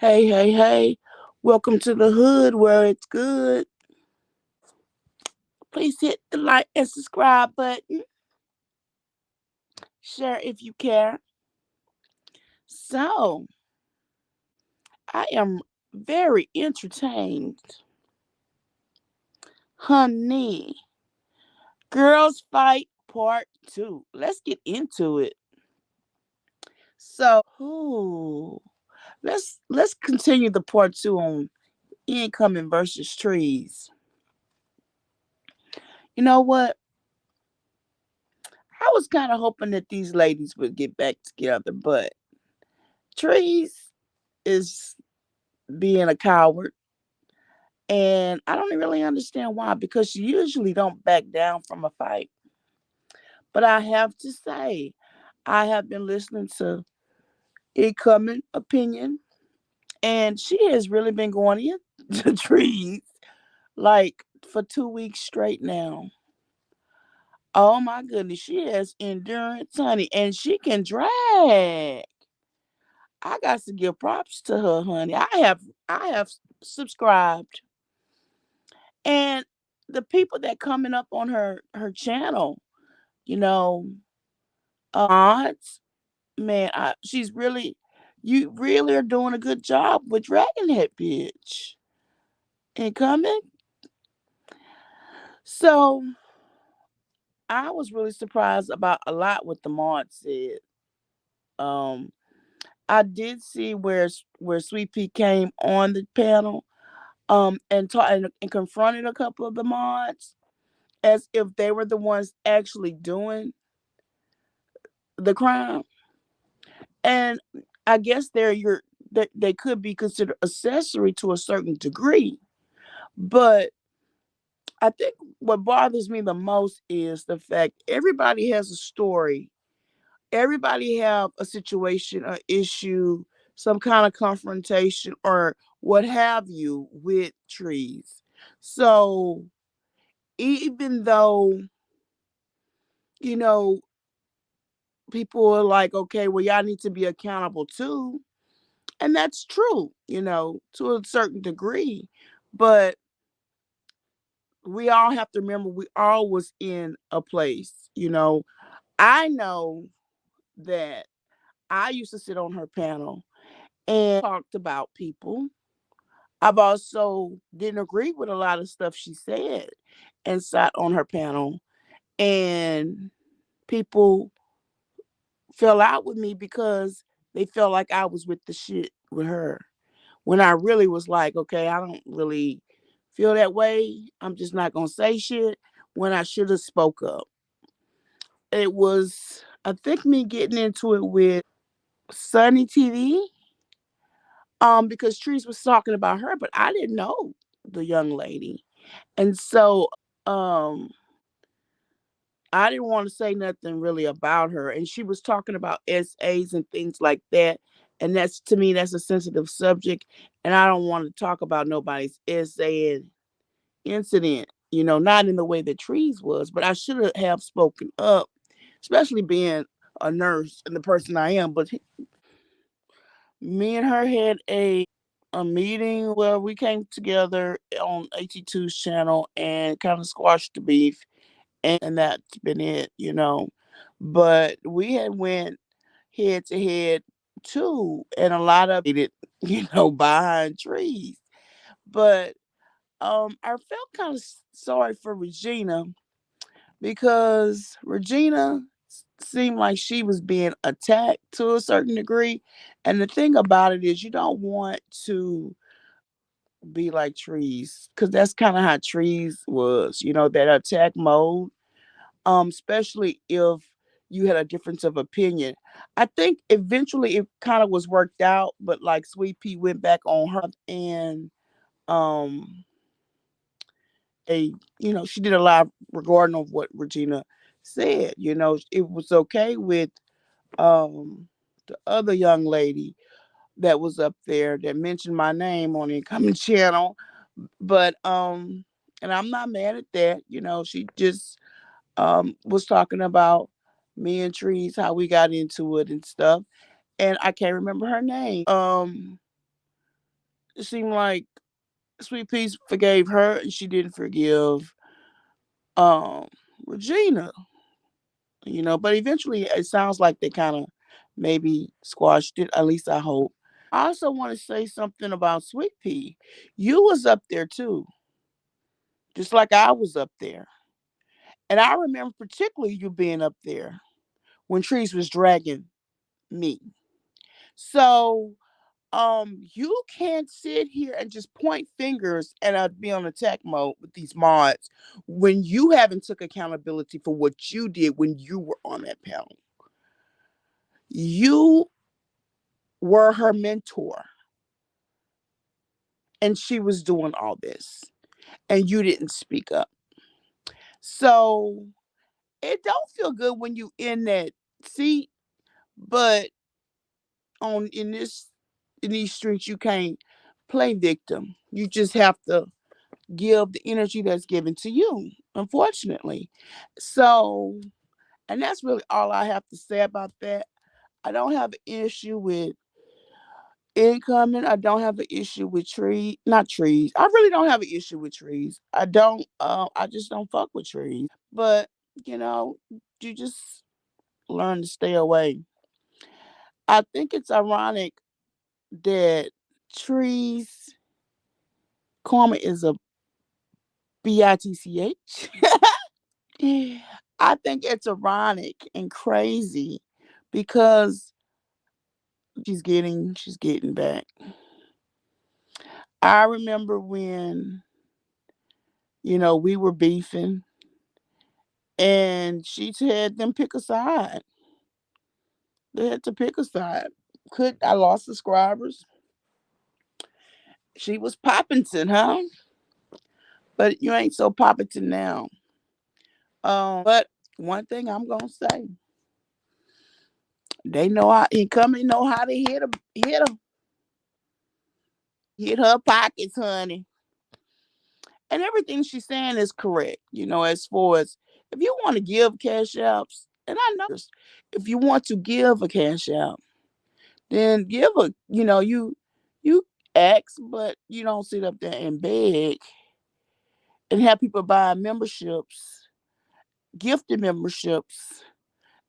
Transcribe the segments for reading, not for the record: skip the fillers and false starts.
Hey, hey, hey. Welcome to the hood where it's good. Please hit the like and subscribe button. Share if you care. So, I am very entertained. Honey, Girls Fight Part 2. Let's get into it. Ooh, let's continue the part 2 on incoming versus trees. You know what? I was kind of hoping that these ladies would get back together, but trees is being a coward. And I don't really understand why, because she usually don't back down from a fight. But I have to say, I have been listening to incoming opinion, and she has really been going into trees like for 2 weeks straight now. Oh my goodness, she has endurance, honey, and she can drag. I got to give props to her, honey. I have subscribed, and the people that coming up on her channel, you know, odds, man, she's really, you really are doing a good job with dragging that bitch and coming. So I was really surprised about a lot what the mod said. Um, I did see where Sweet Pea came on the panel, and taught and confronted a couple of the mods as if they were the ones actually doing the crime. And I guess they could be considered accessory to a certain degree. But I think what bothers me the most is the fact everybody has a story. Everybody have a situation, a issue, some kind of confrontation or what have you with trees. So even though, you know, people are like, okay, well, y'all need to be accountable too. And that's true, to a certain degree. But we all have to remember we all was in a place. I know that I used to sit on her panel and talked about people. I've also didn't agree with a lot of stuff she said and sat on her panel, and people fell out with me because they felt like I was with the shit with her. When I really was like, okay, I don't really feel that way. I'm just not gonna say shit when I should have spoke up. It was, I think, me getting into it with Sunny TV, because Trees was talking about her, but I didn't know the young lady. And so I didn't want to say nothing really about her. And she was talking about SAs and things like that. And that's, to me, that's a sensitive subject. And I don't want to talk about nobody's SA incident, not in the way that Trees was, but I should have spoken up, especially being a nurse and the person I am. But me and her had a meeting where we came together on AT2's channel and kind of squashed the beef, and that's been it. But we had went head to head too, and a lot of it, behind trees. But I felt kind of sorry for Regina because Regina seemed like she was being attacked to a certain degree. And the thing about it is, you don't want to be like trees because that's kind of how trees was, that attack mode. Especially if you had a difference of opinion. I think eventually it kind of was worked out, but like Sweet Pea went back on her and um a she did a lot regarding of what Regina said. It was okay with um the other young lady that was up there that mentioned my name on the incoming channel. But and I'm not mad at that. She just was talking about me and Trees, how we got into it and stuff. And I can't remember her name. it seemed like Sweet Pea's forgave her and she didn't forgive um Regina, but eventually it sounds like they kind of maybe squashed it, at least I hope. I also want to say something about Sweet Pea. You was up there too, just like I was up there. And I remember particularly you being up there when Trees was dragging me. So you can't sit here and just point fingers and be on attack mode with these mods when you haven't took accountability for what you did when you were on that panel. You were her mentor and she was doing all this and you didn't speak up. So it don't feel good when you in that seat, but on in these streets you can't play victim. You just have to give the energy that's given to you, unfortunately. So, and that's really all I have to say about that. I don't have an issue with incoming. I don't have an issue with not trees. I really don't have an issue with trees. I don't I just don't fuck with trees. But, you know, you just learn to stay away. I think it's ironic that trees karma is a bitch. I think it's ironic and crazy because she's getting back. I remember when, we were beefing and she had them pick a side. They had to pick a side. Could I lost subscribers? She was Poppington, huh? But you ain't so Poppington now. But one thing I'm gonna say, they know how incoming know how to hit her pockets, honey. And everything she's saying is correct, as far as if you want to give cash apps, and I know if you want to give a cash app, then give you ask, but you don't sit up there and beg and have people buy memberships, gifted memberships,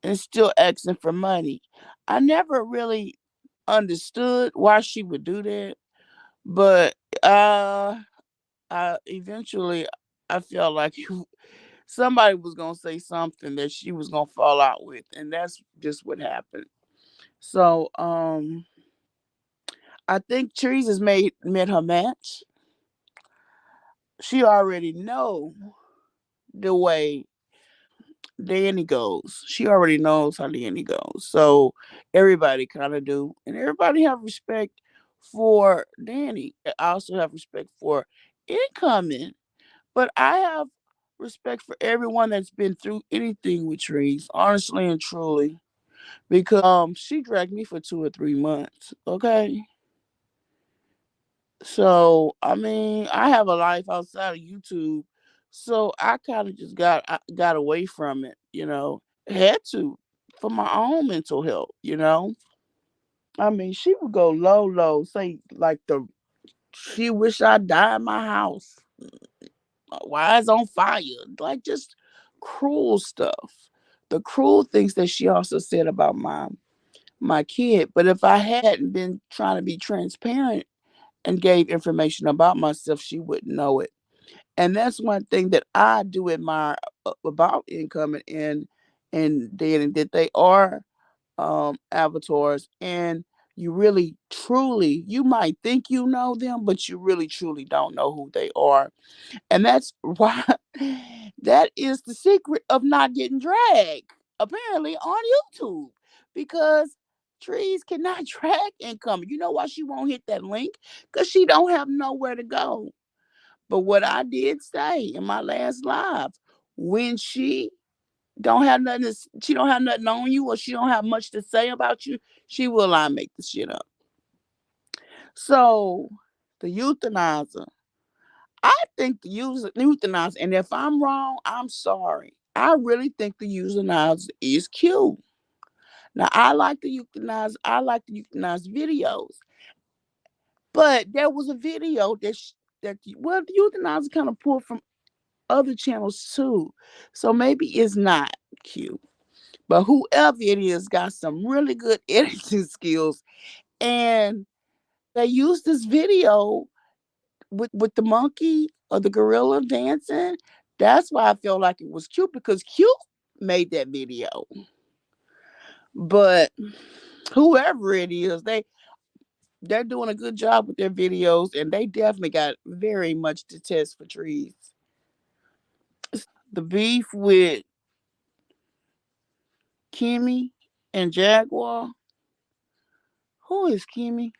and still asking for money. I never really understood why she would do that, but I eventually I felt like somebody was gonna say something that she was gonna fall out with, and that's just what happened. So I think Trees has met her match. She already know the way Danny goes. She already knows how Danny goes. So everybody kind of do, and everybody have respect for Danny. I also have respect for incoming, but I have respect for everyone that's been through anything with Trees, honestly and truly. Because she dragged me for 2 or 3 months. Okay. So I mean, I have a life outside of YouTube. So I kind of just got away from it. Had to for my own mental health. I mean, she would go low, low, say like she wish I died in my house. Why it's on fire? Like just cruel stuff. The cruel things that she also said about my kid. But if I hadn't been trying to be transparent and gave information about myself, she wouldn't know it. And that's one thing that I do admire about incoming and dating, that they are avatars, and you really truly, you might think you know them, but you really truly don't know who they are. And that's why that is the secret of not getting dragged, apparently, on YouTube. Because trees cannot drag income. You know why she won't hit that link? Because she don't have nowhere to go. But what I did say in my last live, when she don't have nothing on you, or she don't have much to say about you, she will not make the shit up. So the euthanizer, I think the euthanizer, and if I'm wrong, I'm sorry. I really think the euthanizer is cute. Now I like the euthanizer. I like the euthanizer videos. But there was a video well, the euthanizer kind of pulled from other channels too. So maybe it's not cute. But whoever it is got some really good editing skills. And they used this video with the monkey or the gorilla dancing. That's why I felt like it was cute, because cute made that video. But whoever it is, they're doing a good job with their videos, and they definitely got very much to test for trees. The beef with Kimmy and Jaguar. Who is Kimmy?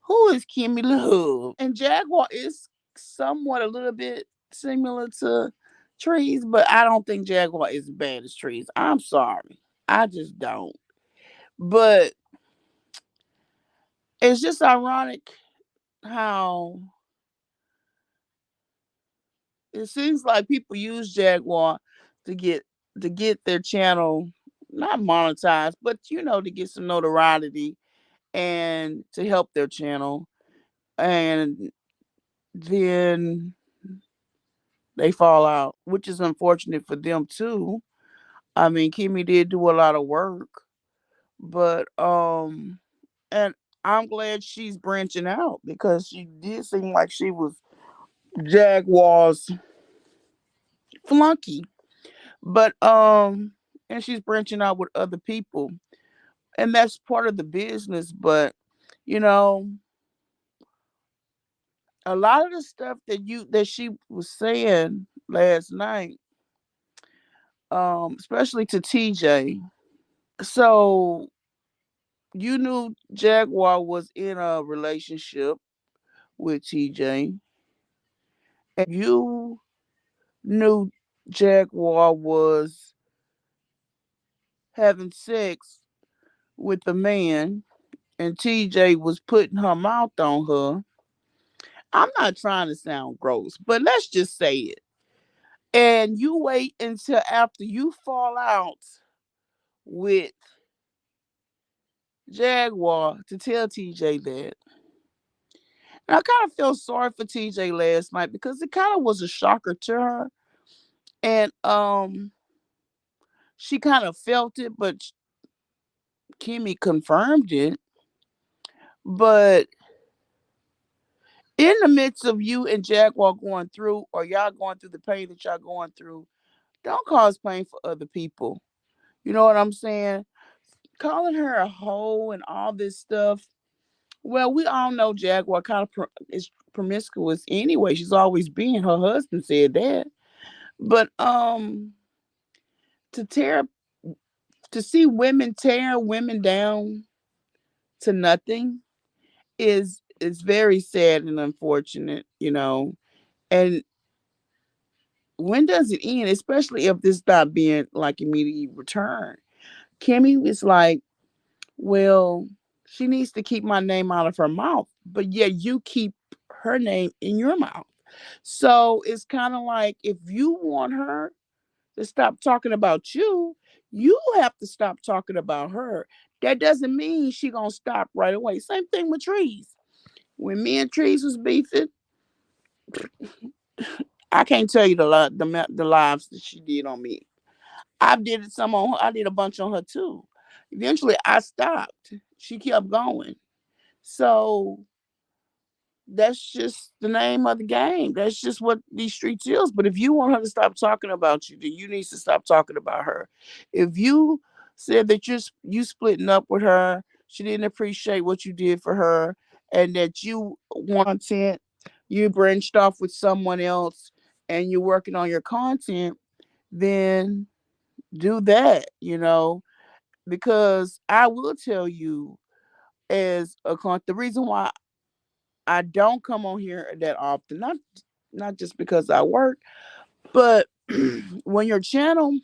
Who is Kimmy Love? And Jaguar is somewhat a little bit similar to Trees, but I don't think Jaguar is as bad as Trees. I'm sorry. I just don't. But it's just ironic how it seems like people use Jaguar to get their channel not monetized, but to get some notoriety and to help their channel. And then they fall out, which is unfortunate for them too. I mean, Kimmy did do a lot of work, but and I'm glad she's branching out, because she did seem like she was Jaguar's flunky. But and she's branching out with other people, and that's part of the business. But you know, a lot of the stuff that she was saying last night, especially to TJ. So you knew Jaguar was in a relationship with TJ, and you knew Jaguar was having sex with the man, and TJ was putting her mouth on her. I'm not trying to sound gross, but let's just say it. And you wait until after you fall out with Jaguar to tell TJ that. And I kind of felt sorry for TJ last night, because it kind of was a shocker to her. And she kind of felt it, but Kimmy confirmed it. But in the midst of you and Jaguar going through, or y'all going through the pain that y'all going through, don't cause pain for other people. You know what I'm saying? Calling her a hoe and all this stuff. Well, we all know Jaguar kind of is promiscuous anyway. She's always been. Her husband said that. But to tear to see women tear women down to nothing is very sad and unfortunate. And when does it end? Especially if this not being like immediately returned. Kimmy was like, well, she needs to keep my name out of her mouth, but yeah, you keep her name in your mouth. So it's kind of like, if you want her to stop talking about you, you have to stop talking about her. That doesn't mean she gonna stop right away. Same thing with Trees. When me and Trees was beefing, I can't tell you the lives that she did on me. I did it some on her. I did a bunch on her too. Eventually, I stopped. She kept going. So that's just the name of the game. That's just what these streets is. But if you want her to stop talking about you, then you need to stop talking about her. If you said that you splitting up with her, she didn't appreciate what you did for her, and that you want content, you branched off with someone else, and you're working on your content, then do that. Because I will tell you, as a client, the reason why I don't come on here that often, not just because I work, but when your channel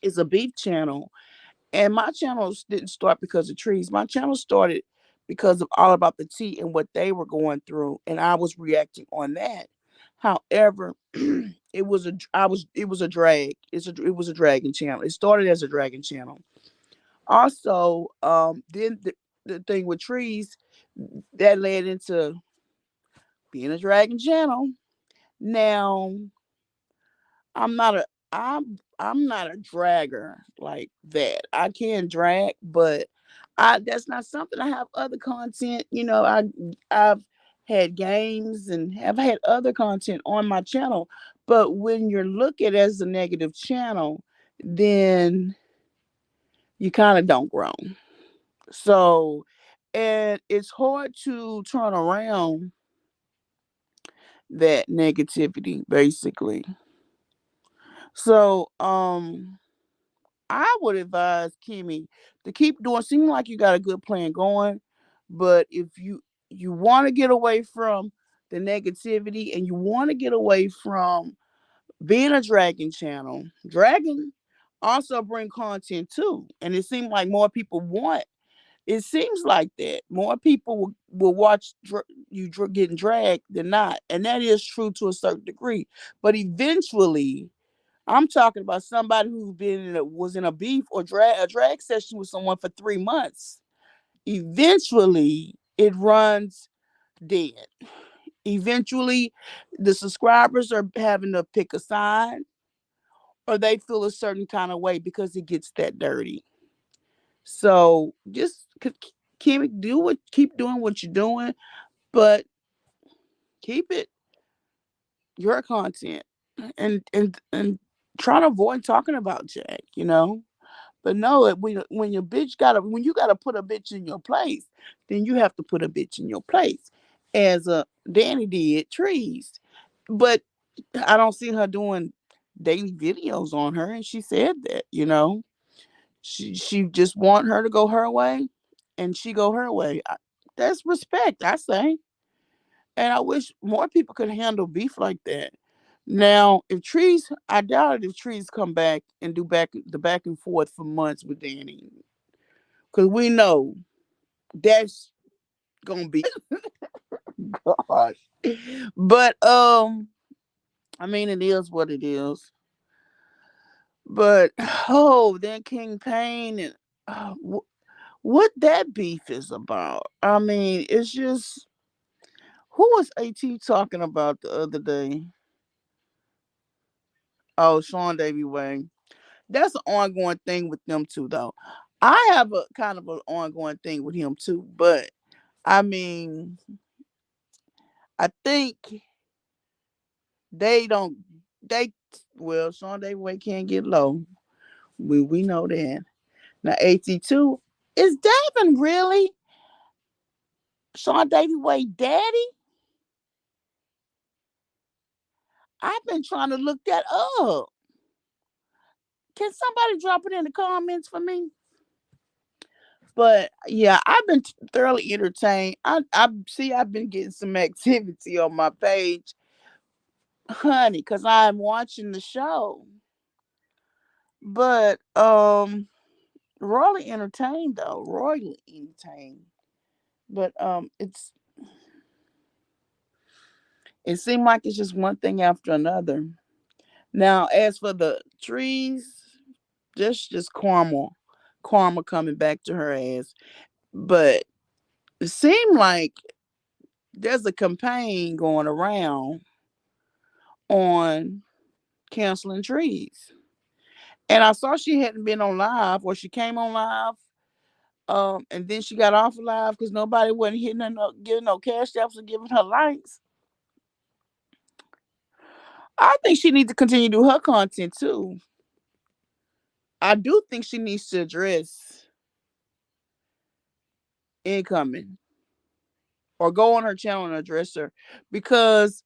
is a beef channel, and my channels didn't start because of Trees. My channel started because of All About the Tea and what they were going through, and I was reacting on that. However, it was a drag. It was a dragon channel. It started as a dragon channel. Also, then the thing with Trees, That led into being a dragging channel. Now, I'm not a I'm not a dragger like that. I can drag, but I that's not something. I have other content. I've had games and have had other content on my channel. But when you're looked at as a negative channel, then you kind of don't grow. So, and it's hard to turn around that negativity, basically. So, I would advise Kimmy to keep doing. Seem like you got a good plan going, but if you want to get away from the negativity and you want to get away from being a dragon channel, dragon also bring content too, and it seems like more people want. It seems like that more people will watch getting dragged than not, and that is true to a certain degree. But eventually, I'm talking about somebody who's was in a beef or a drag session with someone for 3 months. Eventually, it runs dead. Eventually, the subscribers are having to pick a side, or they feel a certain kind of way because it gets that dirty. So just keep doing what you're doing, but keep it your content, and try to avoid talking about Jack. But no, when your bitch when you gotta put a bitch in your place, then you have to put a bitch in your place, as Danny did Trees. But I don't see her doing daily videos on her, and she said that she just want her to go her way, and she go her way. That's respect, I say, and I wish more people could handle beef like that. Now, I doubt it if Trees come back and do back and forth for months with Danny, because we know that's gonna be gosh. But I mean, it is what it is. But then King Pain and what that beef is about. I mean, it's just who was AT talking about the other day? Oh, Sean Davy Way. That's an ongoing thing with them too, though. I have a kind of an ongoing thing with him too, but I mean, I think they don't. They well, Sean Davy Way can't get low. We know that. Now, AT2 is Davin really Sean Davy Way daddy? I've been trying to look that up. Can somebody drop it in the comments for me? But yeah, I've been thoroughly entertained. I see. I've been getting some activity on my page, honey, because I'm watching the show. But royally entertained though, royally entertained. But it seemed like it's just one thing after another. Now, as for the trees, just karma coming back to her ass. But it seemed like there's a campaign going around on canceling trees. And I saw she hadn't been on live, or she came on live, and then she got off live because nobody wasn't hitting her, giving no cash apps or giving her likes. I think she needs to continue to do her content too. I do think she needs to address incoming, or go on her channel and address her, because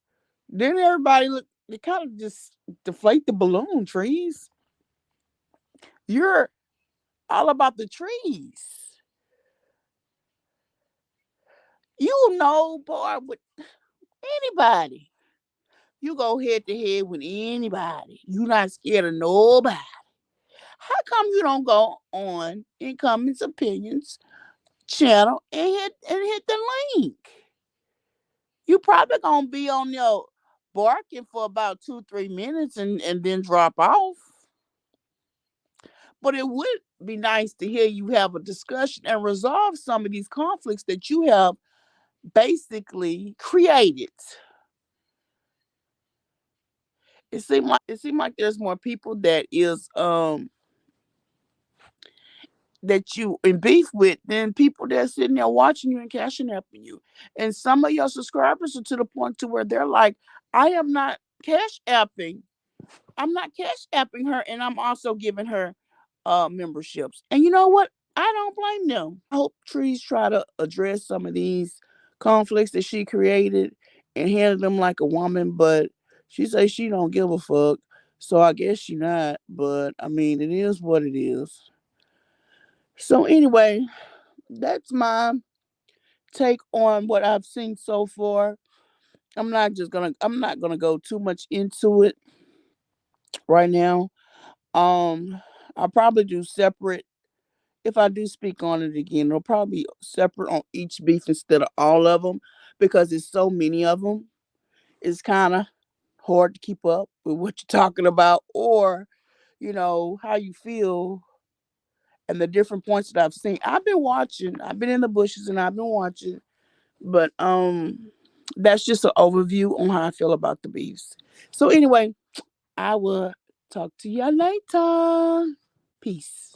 then everybody look, they kind of just deflate the balloon. Trees, you're all about the trees. Boy, with anybody. You go head to head with anybody. You not scared of nobody. How come you don't go on Incoming's Opinions channel and hit the link? You probably gonna be on your barking for about 2-3 minutes and then drop off. But it would be nice to hear you have a discussion and resolve some of these conflicts that you have basically created. It seemed like there's more people that you in beef with than people that's sitting there watching you and cashing apping you. And some of your subscribers are to the point to where they're like, I am not cash apping. I'm not cash apping her, and I'm also giving her memberships. And you know what? I don't blame them. I hope Trees try to address some of these conflicts that she created and handle them like a woman, but she says she don't give a fuck. So I guess she not. But I mean, it is what it is. So anyway, that's my take on what I've seen so far. I'm not gonna go too much into it right now. I'll probably do separate. If I do speak on it again, it'll probably be separate on each beef instead of all of them because there's so many of them. It's kind of hard to keep up with what you're talking about or, how you feel and the different points that I've seen. I've been watching. I've been in the bushes and I've been watching, but that's just an overview on how I feel about the beefs. So anyway, I will talk to you later. Peace.